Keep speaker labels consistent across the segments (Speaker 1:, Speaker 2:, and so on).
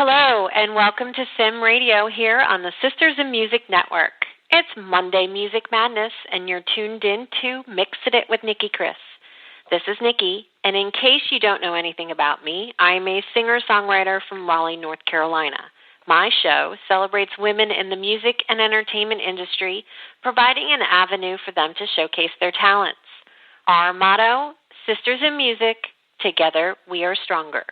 Speaker 1: Hello, and welcome to Sim Radio here on the Sisters in Music Network. It's Monday Music Madness, and you're tuned in to Mixing It with Nicki Kris. This is Nicki, and in case you don't know anything about me, I'm a singer-songwriter from Raleigh, North Carolina. My show celebrates women in the music and entertainment industry, providing an avenue for them to showcase their talents. Our motto, Sisters in Music, together we are stronger.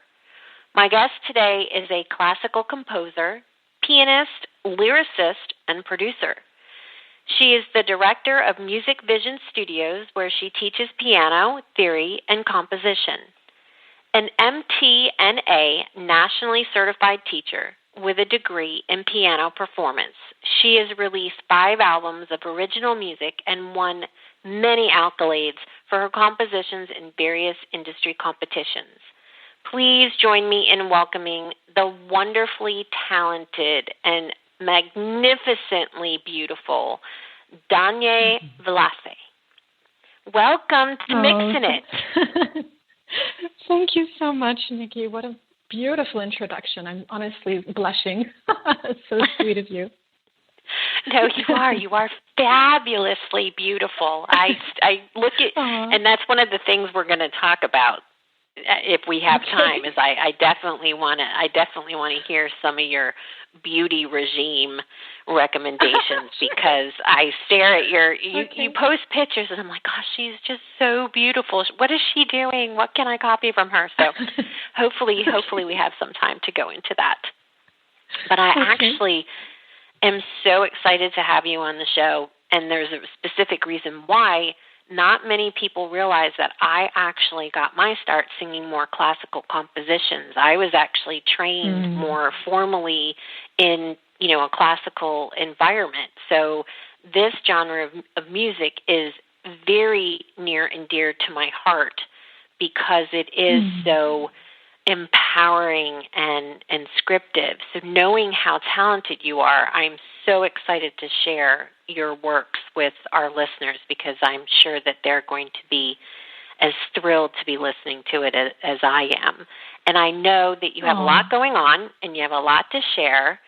Speaker 1: My guest today is a classical composer, pianist, lyricist, and producer. She is the director of Music Vision Studios, where she teaches piano, theory, and composition. An MTNA Nationally Certified Teacher with a degree in piano performance, she has released 5 albums of original music and won many accolades for her compositions in various industry competitions. Please join me in welcoming the wonderfully talented and magnificently beautiful Danaë Vlasse. Welcome to Mixing It.
Speaker 2: Thank you so much, Nicki. What a beautiful introduction. I'm honestly blushing. So sweet of you.
Speaker 1: No, you are. You are fabulously beautiful. I look at, and that's one of the things we're going to talk about. If we have time, is I definitely want to hear some of your beauty regime recommendations because I stare at you post pictures and I'm like, gosh, she's just so beautiful. What is she doing? What can I copy from her? So hopefully we have some time to go into that. But I actually am so excited to have you on the show, and there's a specific reason why. Not many people realize that I actually got my start singing more classical compositions. I was actually trained more formally in, a classical environment. So this genre of music is very near and dear to my heart because it is so empowering and scriptive. So knowing how talented you are, I'm so excited to share your works with our listeners because I'm sure that they're going to be as thrilled to be listening to it as I am. And I know that you have a lot going on and you have a lot to share.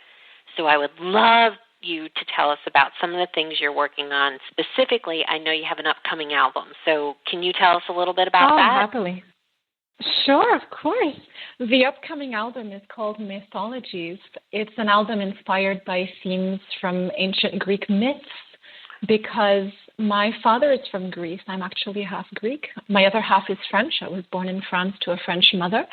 Speaker 1: So I would love you to tell us about some of the things you're working on. Specifically, I know you have an upcoming album. So can you tell us a little bit about that?
Speaker 2: Happily. Sure, of course. The upcoming album is called Mythologies. It's an album inspired by themes from ancient Greek myths because my father is from Greece. I'm actually half Greek. My other half is French. I was born in France to a French mother.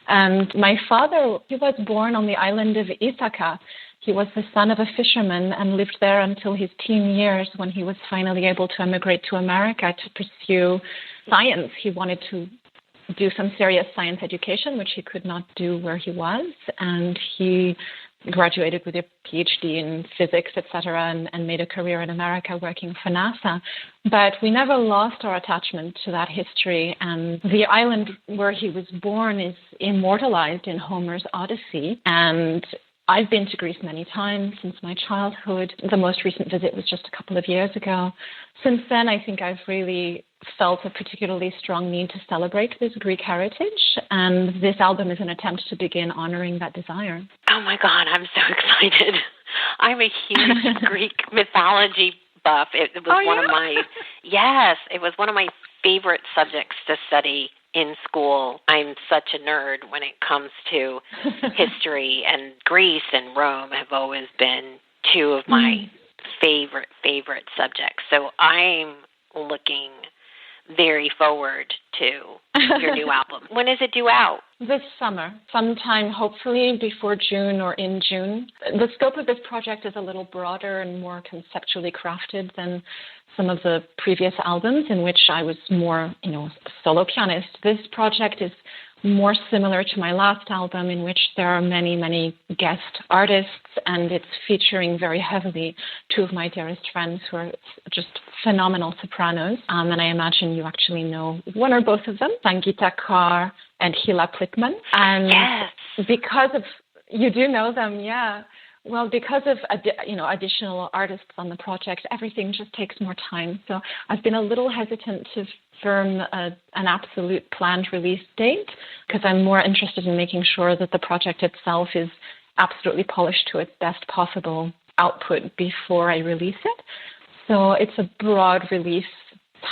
Speaker 2: And my father, he was born on the island of Ithaca. He was the son of a fisherman and lived there until his teen years when he was finally able to emigrate to America to pursue science. He wanted to do some serious science education, which he could not do where he was. And he graduated with a PhD in physics, etc., and made a career in America working for NASA. But we never lost our attachment to that history. And the island where he was born is immortalized in Homer's Odyssey. And I've been to Greece many times since my childhood. The most recent visit was just a couple of years ago. Since then, I think I've really felt a particularly strong need to celebrate this Greek heritage, and this album is an attempt to begin honoring that desire.
Speaker 1: Oh my God, I'm so excited. I'm a huge Greek mythology buff. It was it was one of my favorite subjects to study in school. I'm such a nerd when it comes to history, and Greece and Rome have always been two of my favorite subjects. So I'm looking very forward to your new album. When is it due out?
Speaker 2: This summer, sometime hopefully before June or in June. The scope of this project is a little broader and more conceptually crafted than some of the previous albums in which I was more, a solo pianist. This project is more similar to my last album in which there are many, many guest artists, and it's featuring very heavily 2 of my dearest friends who are just phenomenal sopranos. And I imagine you actually know one or both of them, Sangeeta Kaur and Hila Plickman. And because of, you do know them, yeah. Well, because of additional artists on the project, everything just takes more time. So I've been a little hesitant to firm an absolute planned release date because I'm more interested in making sure that the project itself is absolutely polished to its best possible output before I release it. So it's a broad release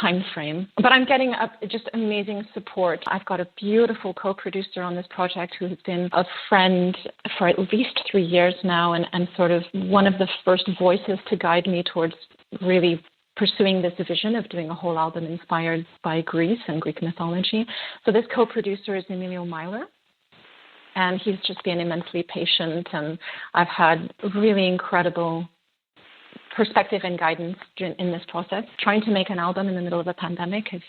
Speaker 2: time frame. But I'm getting just amazing support. I've got a beautiful co-producer on this project who has been a friend for at least 3 years now, and sort of one of the first voices to guide me towards really pursuing this vision of doing a whole album inspired by Greece and Greek mythology. So this co-producer is Emilio Myler, and he's just been immensely patient, and I've had really incredible perspective and guidance in this process. Trying to make an album in the middle of a pandemic has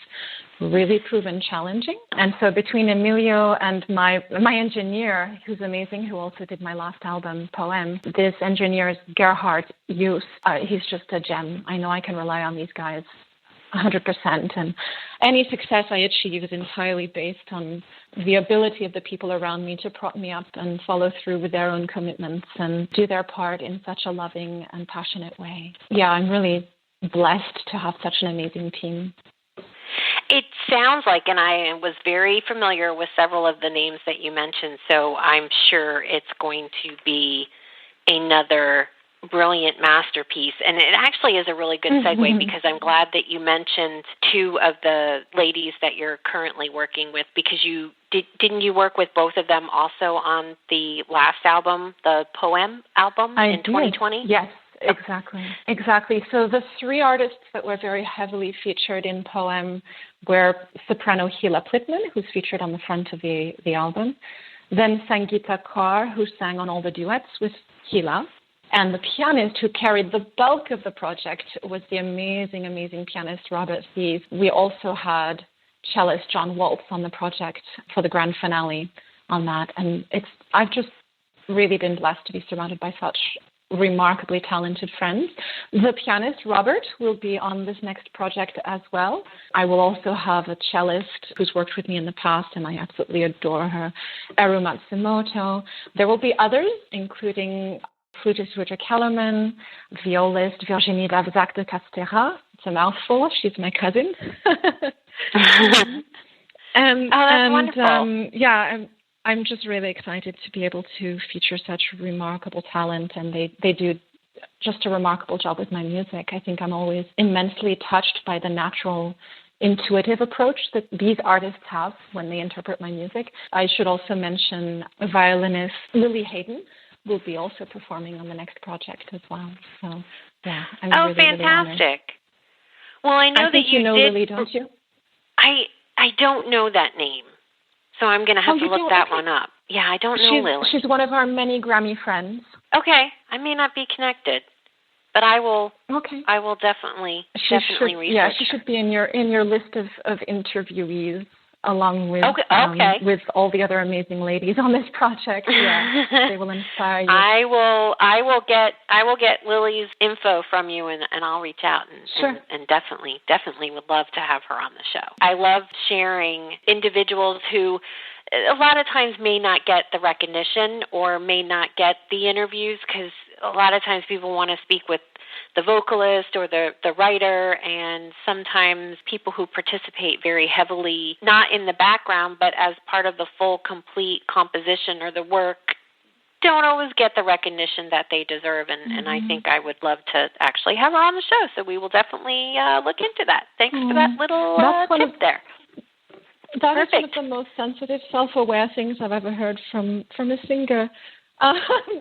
Speaker 2: really proven challenging. And so between Emilio and my engineer, who's amazing, who also did my last album, Poem, this engineer is Gerhard Jus. He's just a gem. I know I can rely on these guys 100%. And any success I achieve is entirely based on the ability of the people around me to prop me up and follow through with their own commitments and do their part in such a loving and passionate way. Yeah, I'm really blessed to have such an amazing team.
Speaker 1: It sounds like, and I was very familiar with several of the names that you mentioned, so I'm sure it's going to be another brilliant masterpiece. And it actually is a really good segue because I'm glad that you mentioned two of the ladies that you're currently working with, because didn't you work with both of them also on the last album, the Poem album in 2020?
Speaker 2: Yes, exactly. So the three artists that were very heavily featured in Poem were soprano Hila Plitman, who's featured on the front of the album, then Sangeeta Kaur, who sang on all the duets with Hila, and the pianist who carried the bulk of the project was the amazing, amazing pianist Robert Thies. We also had cellist John Waltz on the project for the grand finale on that. And I've just really been blessed to be surrounded by such remarkably talented friends. The pianist Robert will be on this next project as well. I will also have a cellist who's worked with me in the past, and I absolutely adore her, Eru Matsumoto. There will be others, including flutist Richard Kellerman, violist Virginie Davzac de Castera. It's a mouthful. She's my cousin.
Speaker 1: That's wonderful.
Speaker 2: I'm just really excited to be able to feature such remarkable talent, and they do just a remarkable job with my music. I think I'm always immensely touched by the natural, intuitive approach that these artists have when they interpret my music. I should also mention violinist Lily Hayden will be also performing on the next project as well. So, yeah, I'm really,
Speaker 1: fantastic.
Speaker 2: Really
Speaker 1: well, I know that
Speaker 2: you know
Speaker 1: did,
Speaker 2: Lily, don't you?
Speaker 1: I don't know that name, so I'm going to have to look that one up. Yeah, I don't know Lily.
Speaker 2: She's one of our many Grammy friends.
Speaker 1: Okay, I may not be connected, but I will. Okay, I will definitely research.
Speaker 2: Yeah, she should be in your list of interviewees, along with with all the other amazing ladies on this project. Yeah, they will inspire you.
Speaker 1: I will get Lily's info from you, and I'll reach out and definitely would love to have her on the show. I love sharing individuals who a lot of times may not get the recognition or may not get the interviews, because a lot of times people want to speak with the vocalist or the writer, and sometimes people who participate very heavily, not in the background, but as part of the full, complete composition or the work, don't always get the recognition that they deserve, and I think I would love to actually have her on the show, so we will definitely look into that. Thanks for that little tip there.
Speaker 2: That is one of the most sensitive, self-aware things I've ever heard from a singer,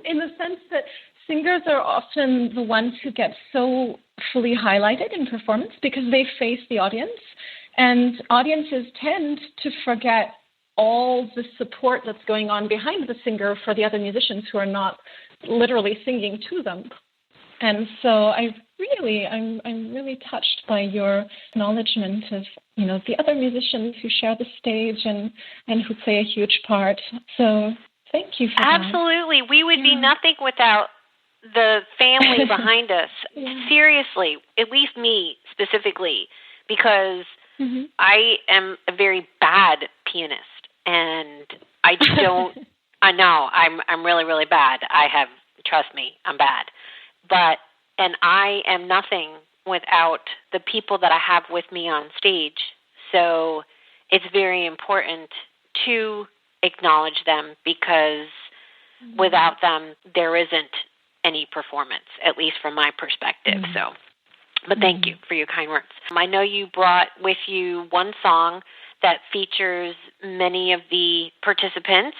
Speaker 2: in the sense that singers are often the ones who get so fully highlighted in performance because they face the audience, and audiences tend to forget all the support that's going on behind the singer for the other musicians who are not literally singing to them. And so I'm really touched by your acknowledgement of, the other musicians who share the stage and who play a huge part. So thank you for that.
Speaker 1: Absolutely. We would be nothing without the family behind us. Seriously, at least me specifically, because I am a very bad pianist, and I don't. I know I'm really, really bad. Trust me, I'm bad. And I am nothing without the people that I have with me on stage. So it's very important to acknowledge them, because Without them, there isn't any performance, at least from my perspective. So, but thank you for your kind words. I know you brought with you one song that features many of the participants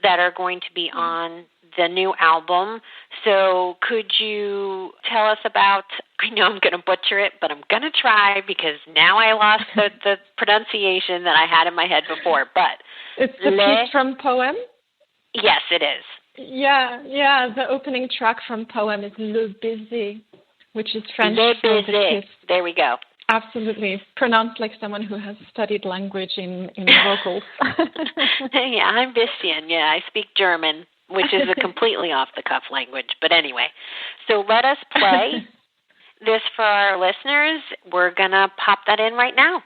Speaker 1: that are going to be on the new album. So could you tell us about, I know I'm going to butcher it, but I'm going to try because now I lost the pronunciation that I had in my head before. But
Speaker 2: it's the piece from Poem?
Speaker 1: Yes, it is.
Speaker 2: Yeah. The opening track from Poem is Le Baiser, which is French.
Speaker 1: Le Baiser. There we go.
Speaker 2: Absolutely. Pronounced like someone who has studied language in vocals.
Speaker 1: Yeah, I'm Bissian. Yeah, I speak German, which is a completely off-the-cuff language. But anyway, so let us play this for our listeners. We're going to pop that in right now.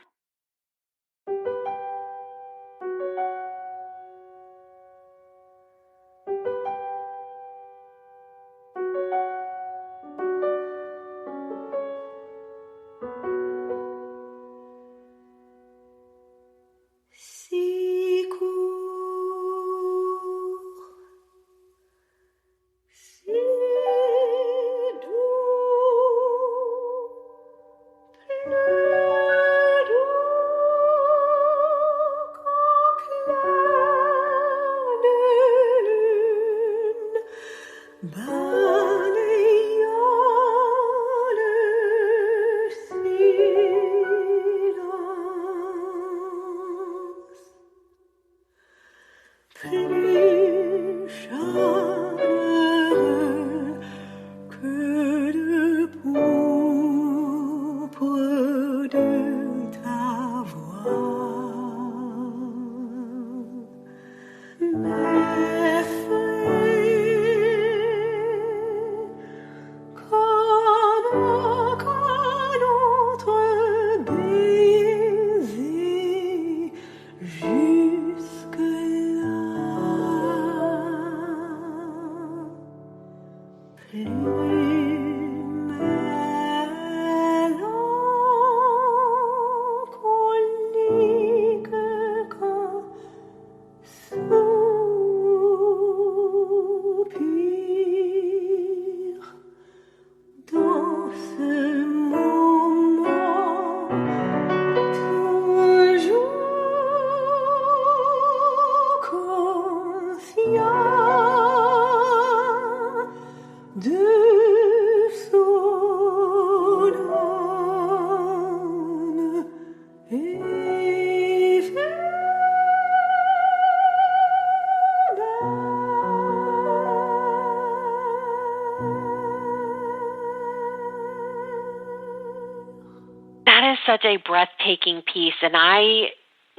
Speaker 1: Such a breathtaking piece, and I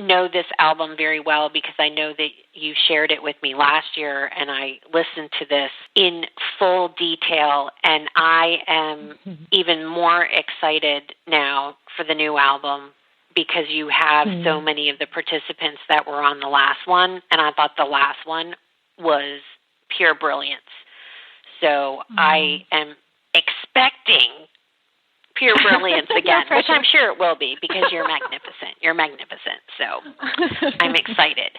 Speaker 1: know this album very well because I know that you shared it with me last year, and I listened to this in full detail, and I am even more excited now for the new album because you have so many of the participants that were on the last one, and I thought the last one was pure brilliance. So I am expecting pure brilliance again, which I'm sure it will be because you're magnificent. You're magnificent. So I'm excited.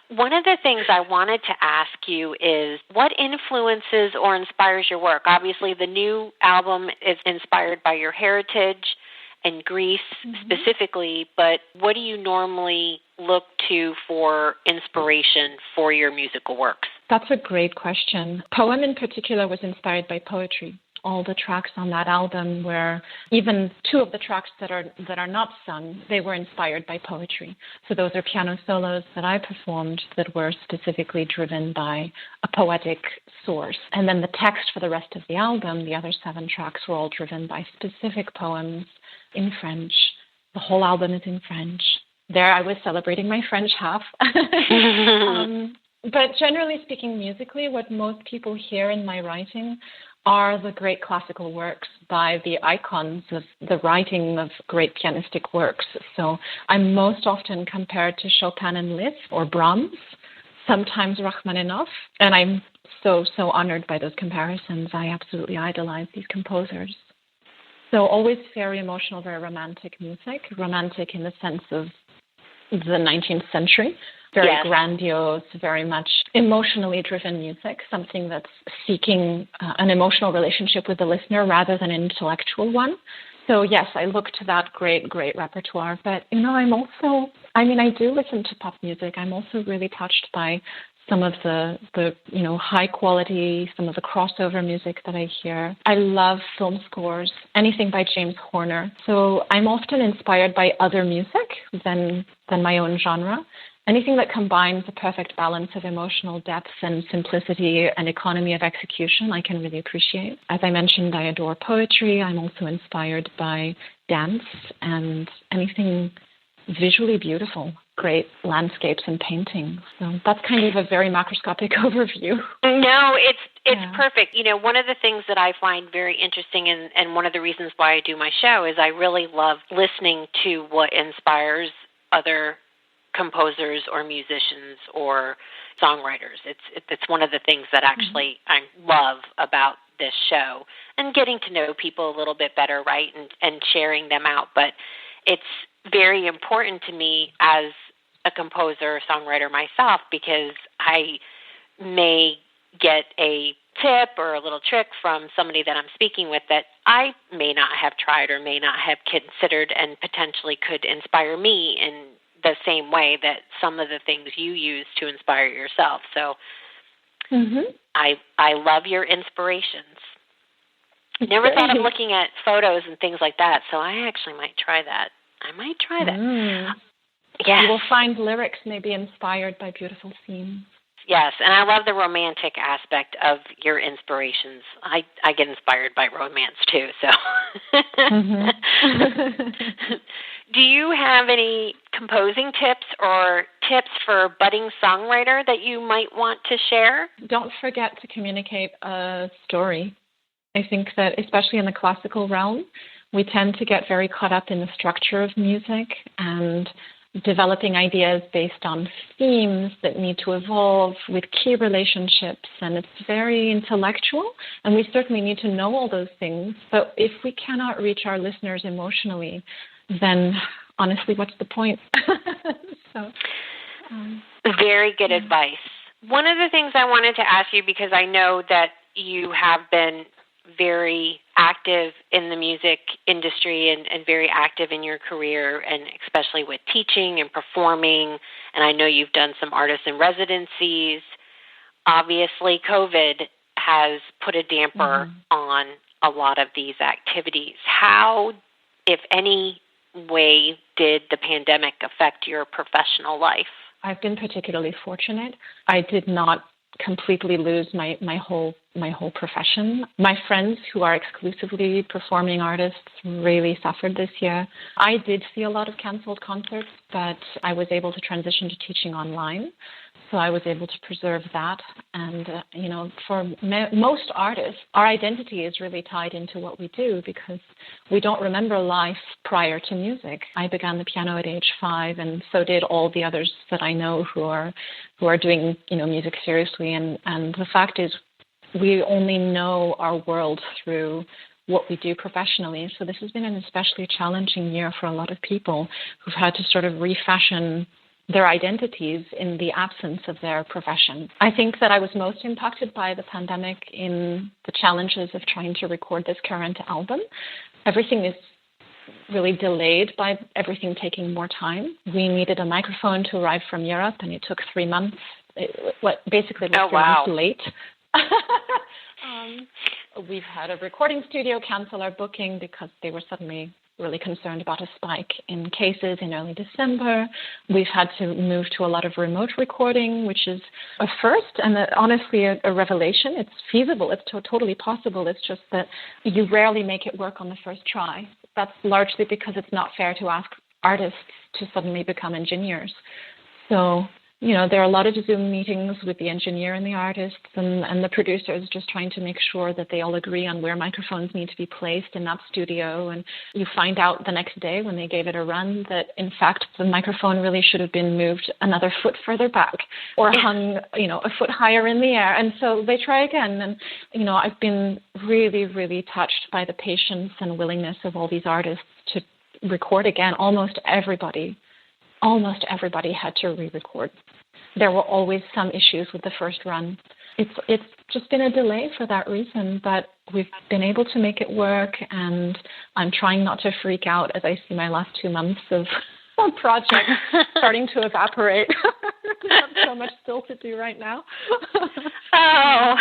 Speaker 1: One of the things I wanted to ask you is what influences or inspires your work? Obviously, the new album is inspired by your heritage and Greece specifically, but what do you normally look to for inspiration for your musical works?
Speaker 2: That's a great question. Poem in particular was inspired by poetry. All the tracks on that album were, even two of the tracks that are not sung, they were inspired by poetry. So those are piano solos that I performed that were specifically driven by a poetic source. And then the text for the rest of the album, the other 7 tracks, were all driven by specific poems in French. The whole album is in French. There I was celebrating my French half. But generally speaking, musically, what most people hear in my writing are the great classical works by the icons of the writing of great pianistic works. So I'm most often compared to Chopin and Liszt or Brahms, sometimes Rachmaninoff, and I'm so honored by those comparisons. I absolutely idolize these composers. So always very emotional, very romantic music, romantic in the sense of the 19th century, very
Speaker 1: Yes.
Speaker 2: grandiose, very much emotionally driven music, something that's seeking an emotional relationship with the listener rather than an intellectual one. So yes, I look to that great repertoire. But, I do listen to pop music. I'm also really touched by some of the high quality, some of the crossover music that I hear. I love film scores, anything by James Horner. So I'm often inspired by other music than my own genre. Anything that combines the perfect balance of emotional depth and simplicity and economy of execution, I can really appreciate. As I mentioned, I adore poetry. I'm also inspired by dance and anything visually beautiful, great landscapes and paintings. So that's kind of a very macroscopic overview.
Speaker 1: No, it's perfect. One of the things that I find very interesting and one of the reasons why I do my show is I really love listening to what inspires other composers or musicians or songwriters. It's one of the things that actually I love about this show, and getting to know people a little bit better, right, and sharing them out. But it's very important to me as a composer or songwriter myself, because I may get a tip or a little trick from somebody that I'm speaking with that I may not have tried or may not have considered, and potentially could inspire me in the same way that some of the things you use to inspire yourself. So I love your inspirations. Never thought of looking at photos and things like that, so I actually might try that. Yes.
Speaker 2: You will find lyrics may be inspired by beautiful scenes.
Speaker 1: Yes, and I love the romantic aspect of your inspirations. I get inspired by romance too. So, do you have any composing tips or tips for a budding songwriter that you might want to share?
Speaker 2: Don't forget to communicate a story. I think that especially in the classical realm, we tend to get very caught up in the structure of music and developing ideas based on themes that need to evolve with key relationships, and it's very intellectual, and we certainly need to know all those things. But if we cannot reach our listeners emotionally, then honestly, what's the point?
Speaker 1: Very good advice. One of the things I wanted to ask you, because I know that you have been very active in the music industry and very active in your career, and especially with teaching and performing, and I know you've done some artist in residencies. Obviously, COVID has put a damper on a lot of these activities. How, if any way, did the pandemic affect your professional life?
Speaker 2: I've been particularly fortunate. I did not completely lose my whole profession. My friends who are exclusively performing artists really suffered this year. I did see a lot of canceled concerts, but I was able to transition to teaching online. So I was able to preserve that. And, for most artists, our identity is really tied into what we do, because we don't remember life prior to music. I began the piano at age 5, and so did all the others that I know who are doing, music seriously. And the fact is, we only know our world through what we do professionally. So this has been an especially challenging year for a lot of people who've had to sort of refashion their identities in the absence of their profession. I think that I was most impacted by the pandemic in the challenges of trying to record this current album. Everything is really delayed by everything taking more time. We needed a microphone to arrive from Europe, and it took 3 months. Basically, 3 months late. We've had a recording studio cancel our booking because they were suddenly really concerned about a spike in cases in early December. We've had to move to a lot of remote recording, which is a first and honestly a revelation. It's feasible. It's totally possible. It's just that you rarely make it work on the first try. That's largely because it's not fair to ask artists to suddenly become engineers. So, there are a lot of Zoom meetings with the engineer and the artists and the producers, just trying to make sure that they all agree on where microphones need to be placed in that studio. And you find out the next day when they gave it a run that, in fact, the microphone really should have been moved another foot further back or hung, a foot higher in the air. And so they try again. And, I've been really, really touched by the patience and willingness of all these artists to record again. Almost everybody had to re-record. there were always some issues with the first run. It's just been a delay for that reason, but we've been able to make it work, and I'm trying not to freak out as I see my last 2 months of project starting to evaporate. I have so much still to do right now.
Speaker 1: Oh.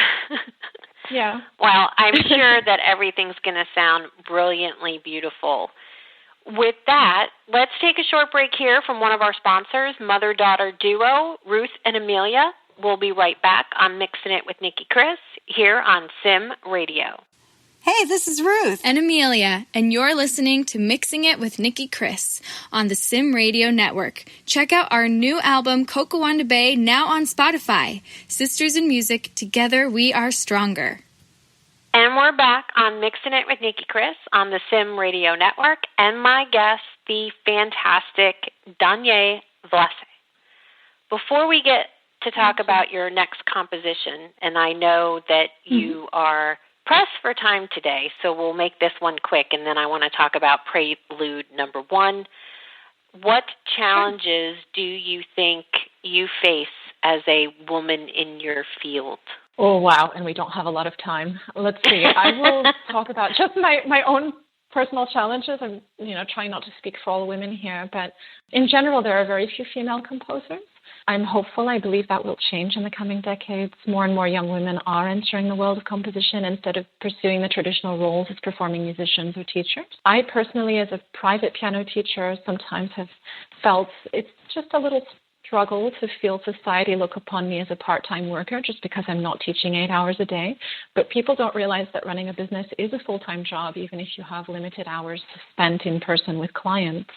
Speaker 2: Yeah.
Speaker 1: Well, I'm sure that everything's going to sound brilliantly beautiful. With that, let's take a short break here from one of our sponsors, mother-daughter duo, Ruth and Amelia. We'll be right back on Mixing It with Nicki Kris here on Sim Radio.
Speaker 3: Hey, this is Ruth.
Speaker 4: And Amelia, and you're listening to Mixing It with Nicki Kris on the Sim Radio Network. Check out our new album, Cocoanda Bay, now on Spotify. Sisters in Music, together we are stronger.
Speaker 1: And we're back on Mixing It with Nicki Kris on the Sim Radio Network, and my guest, the fantastic Danaë Vlasse. Before we get to talk about your next composition, and I know that you are pressed for time today, so we'll make this one quick, and then I want to talk about Prelude number 1. What challenges do you think you face as a woman in your field?
Speaker 2: Oh, wow, and we don't have a lot of time. Let's see. I will talk about just my own personal challenges. I'm trying not to speak for all women here, but in general, there are very few female composers. I'm hopeful. I believe that will change in the coming decades. More and more young women are entering the world of composition instead of pursuing the traditional roles as performing musicians or teachers. I personally, as a private piano teacher, sometimes have felt it's just a little struggle to feel society look upon me as a part-time worker just because I'm not teaching 8 hours a day. But people don't realize that running a business is a full-time job, even if you have limited hours spent in person with clients.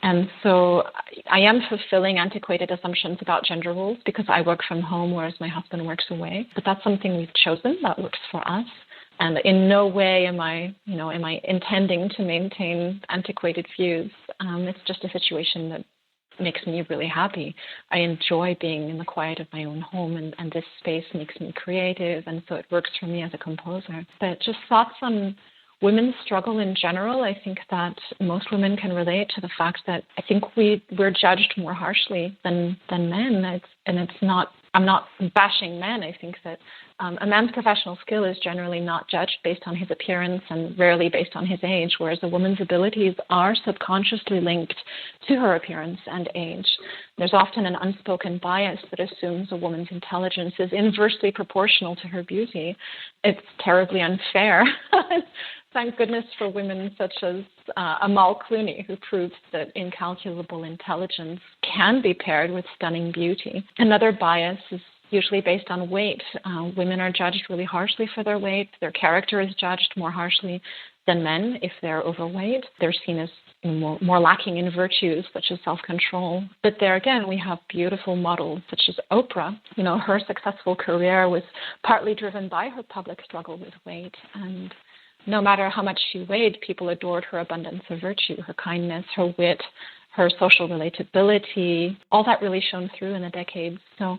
Speaker 2: And so I am fulfilling antiquated assumptions about gender roles because I work from home, whereas my husband works away. But that's something we've chosen that works for us. And in no way am I intending to maintain antiquated views. It's just a situation that makes me really happy. I enjoy being in the quiet of my own home, and this space makes me creative, and so it works for me as a composer. But just thoughts on women's struggle in general. I think that most women can relate to the fact that I think we're judged more harshly than men. I'm not bashing men. I think that a man's professional skill is generally not judged based on his appearance and rarely based on his age, whereas a woman's abilities are subconsciously linked to her appearance and age. There's often an unspoken bias that assumes a woman's intelligence is inversely proportional to her beauty. It's terribly unfair. Thank goodness for women such as Amal Clooney, who proves that incalculable intelligence can be paired with stunning beauty. Another bias is usually based on weight. Women are judged really harshly for their weight. Their character is judged more harshly than men if they're overweight. They're seen as more lacking in virtues such as self-control. But there again, we have beautiful models such as Oprah. Her successful career was partly driven by her public struggle with weight, and no matter how much she weighed, people adored her abundance of virtue, her kindness, her wit, her social relatability. All that really shone through in the decades. So,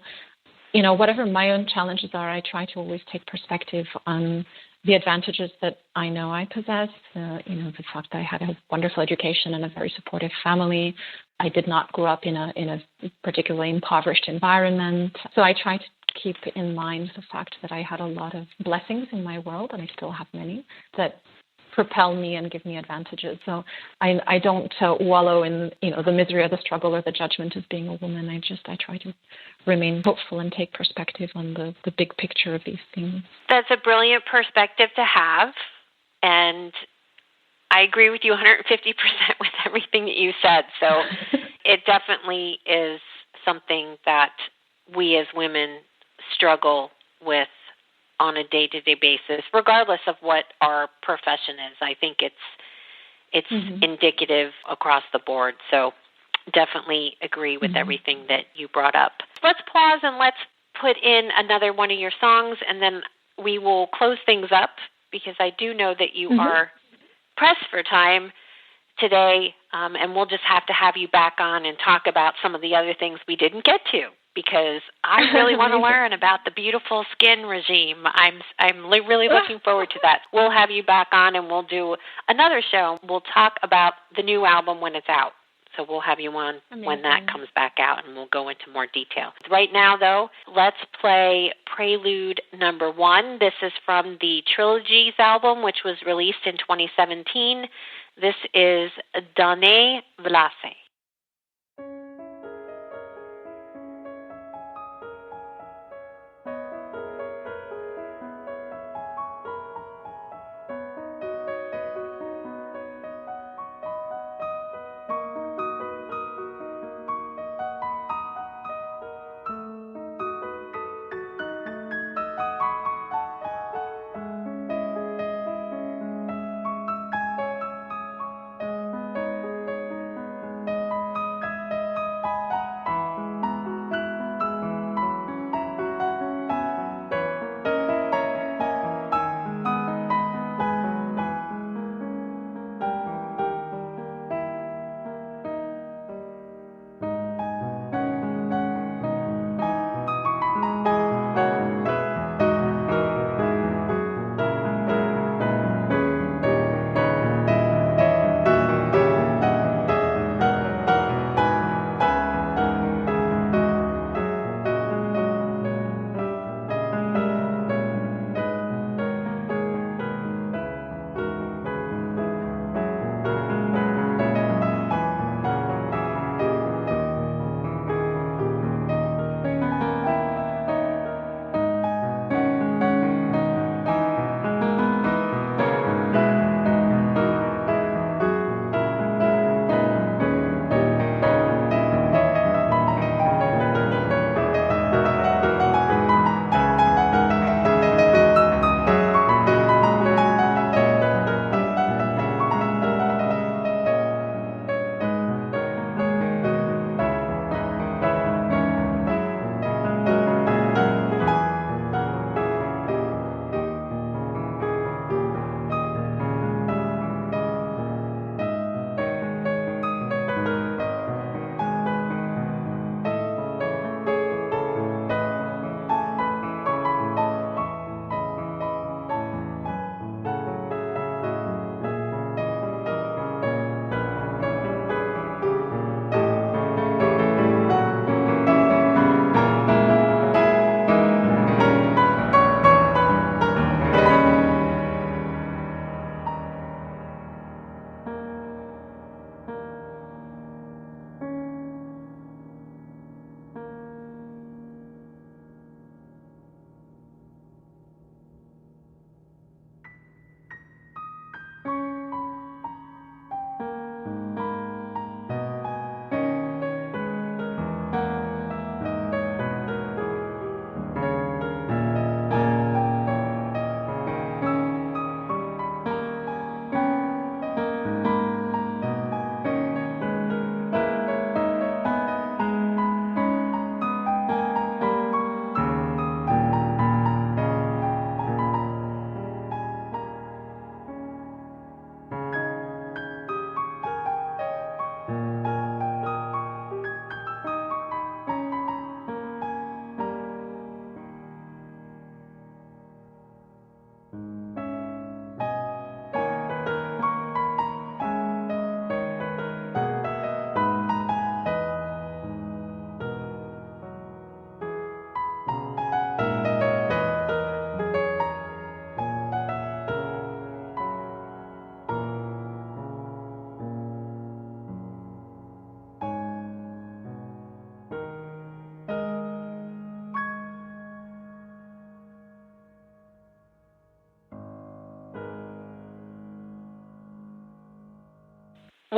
Speaker 2: whatever my own challenges are, I try to always take perspective on the advantages that I know I possess. The fact that I had a wonderful education and a very supportive family. I did not grow up in a particularly impoverished environment. So I try to keep in mind the fact that I had a lot of blessings in my world, and I still have many, that propel me and give me advantages. So I don't wallow in the misery or the struggle or the judgment of being a woman. I try to remain hopeful and take perspective on the big picture of these things.
Speaker 1: That's a brilliant perspective to have, and I agree with you 150% with everything that you said. So it definitely is something that we as women struggle with on a day-to-day basis, regardless of what our profession is. I think it's indicative across the board. So definitely agree with everything that you brought up. Let's pause and let's put in another one of your songs, and then we will close things up because I do know that you are pressed for time today, and we'll just have to have you back on and talk about some of the other things we didn't get to, because I really want to learn about the beautiful skin regime. I'm really looking forward to that. We'll have you back on, and we'll do another show. We'll talk about the new album when it's out. So we'll have you on
Speaker 2: Amazing.
Speaker 1: when that comes back out, and we'll go into more detail. Right now, though, let's play Prelude number 1. This is from the Trilogies album, which was released in 2017. This is Danaë Vlasse.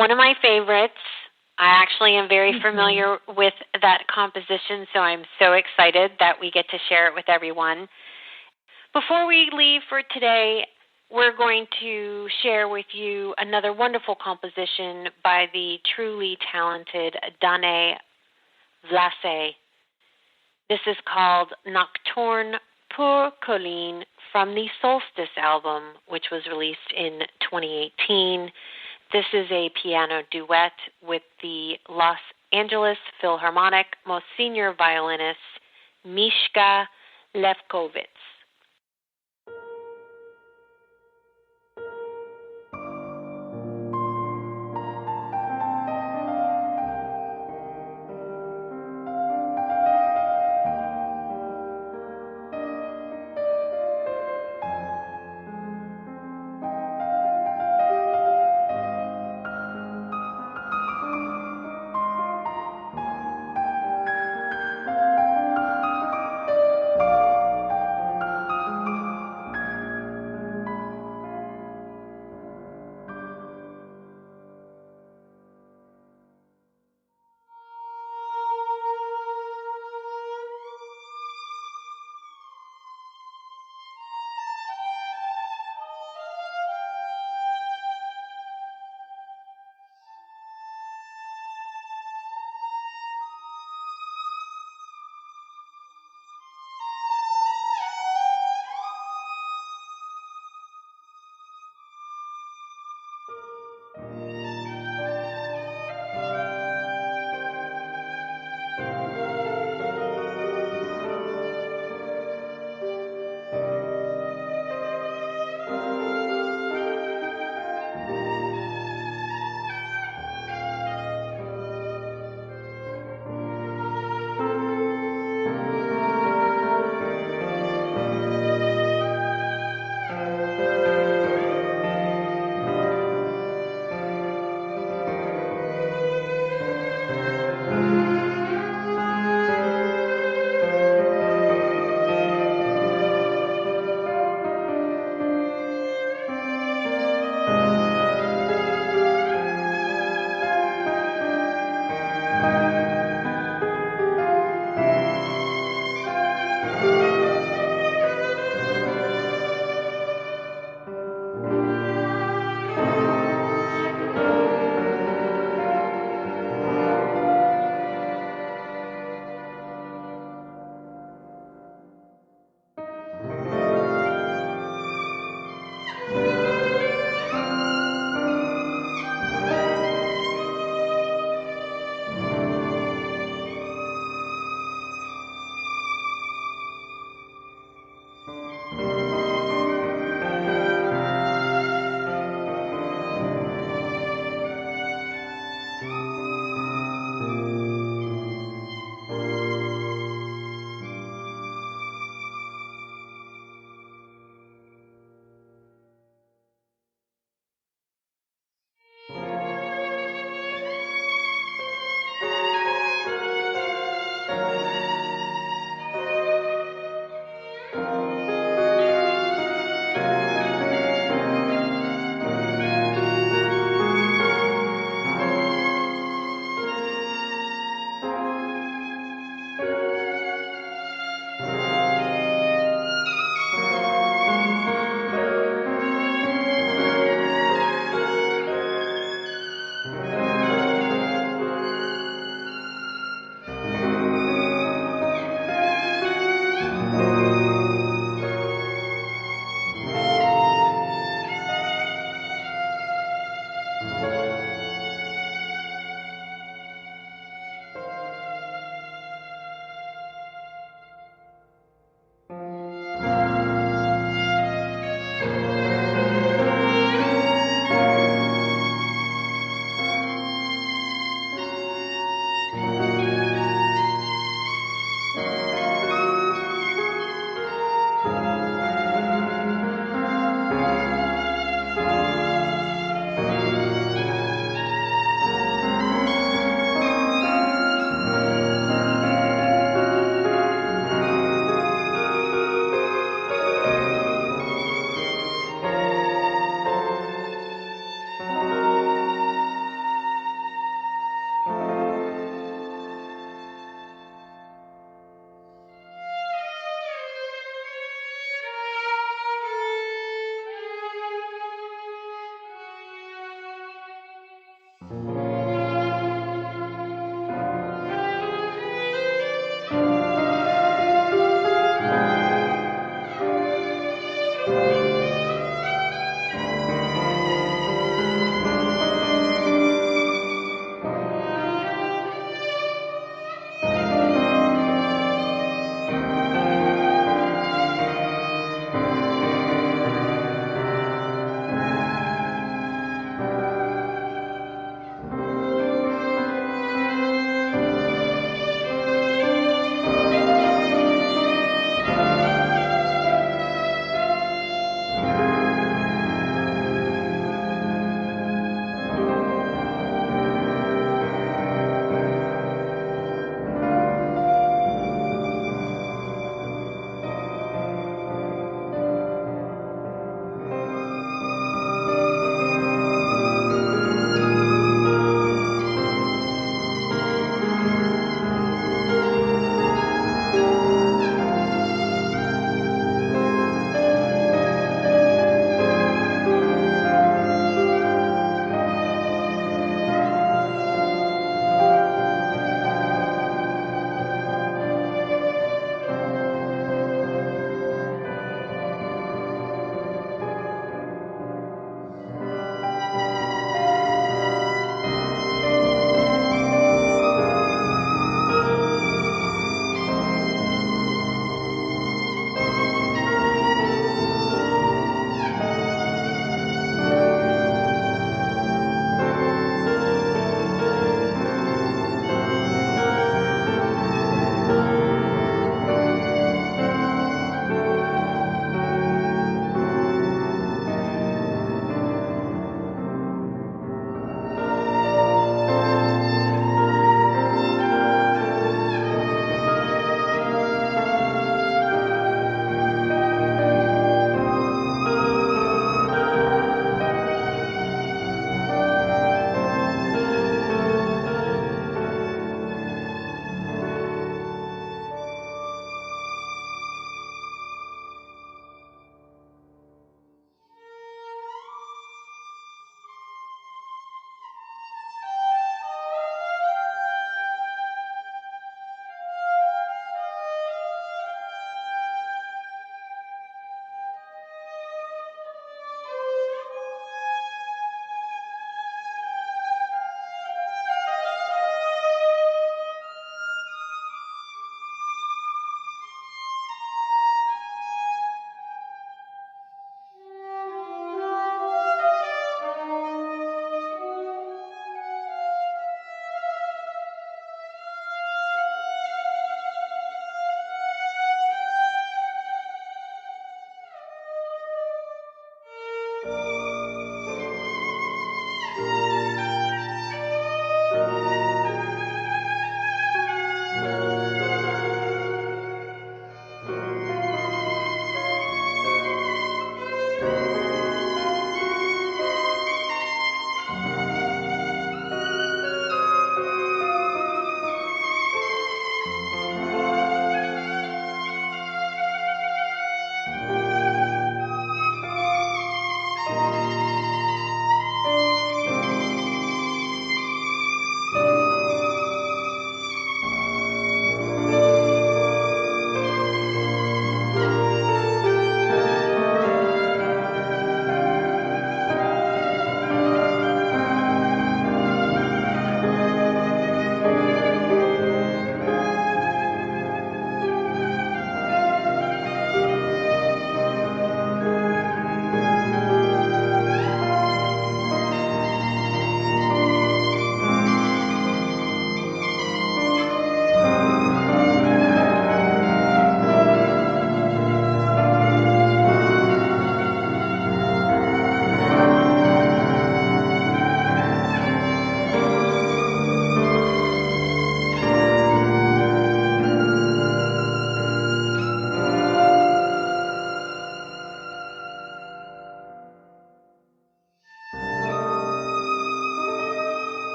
Speaker 1: One of my favorites. I actually am very familiar with that composition, so I'm so excited that we get to share it with everyone. Before we leave for today, we're going to share with you another wonderful composition by the truly talented Danaë Vlasse. This is called Nocturne pour Colline from the Solstice album, which was released in 2018. This is a piano duet with the Los Angeles Philharmonic most senior violinist Miśka Lewkowicz.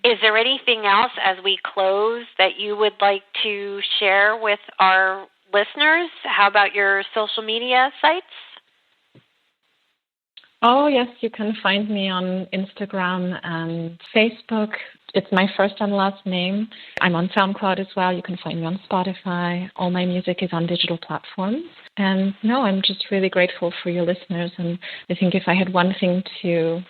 Speaker 1: Is there anything else as we close that you would like to share with our listeners? How about your social media sites?
Speaker 2: Oh, yes, you can find me on Instagram and Facebook. It's my first and last name. I'm on SoundCloud as well. You can find me on Spotify. All my music is on digital platforms. And no, I'm just really grateful for your listeners. And I think if I had one thing to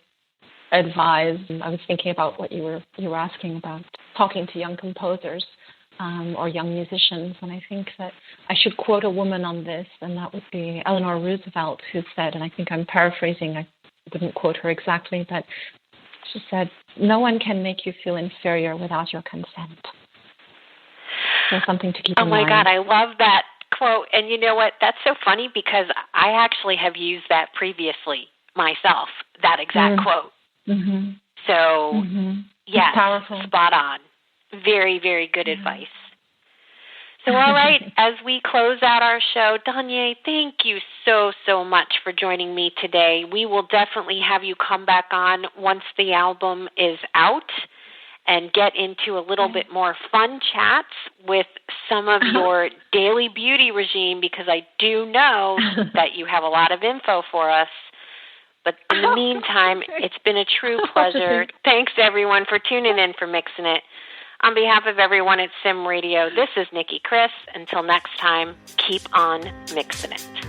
Speaker 2: advise, I was thinking about what you were asking about, talking to young composers or young musicians. And I think that I should quote a woman on this, and that would be Eleanor Roosevelt, who said, and I think I'm paraphrasing, I wouldn't quote her exactly, but she said, "No one can make you feel inferior without your consent." So something to keep in mind.
Speaker 1: Oh, my God, I love that quote. And you know what? That's so funny because I actually have used that previously myself, that exact quote.
Speaker 2: Mm-hmm.
Speaker 1: So, yes,
Speaker 2: powerful.
Speaker 1: Spot on. Very, very good advice. So, all right, as we close out our show, Danaë, thank you so, so much for joining me today. We will definitely have you come back on once the album is out and get into a little bit more fun chats with some of your daily beauty regime, because I do know that you have a lot of info for us. But in the meantime, it's been a true pleasure. Thanks, everyone, for tuning in for Mixing It. On behalf of everyone at Sim Radio, this is Nicki Kris. Until next time, keep on mixing it.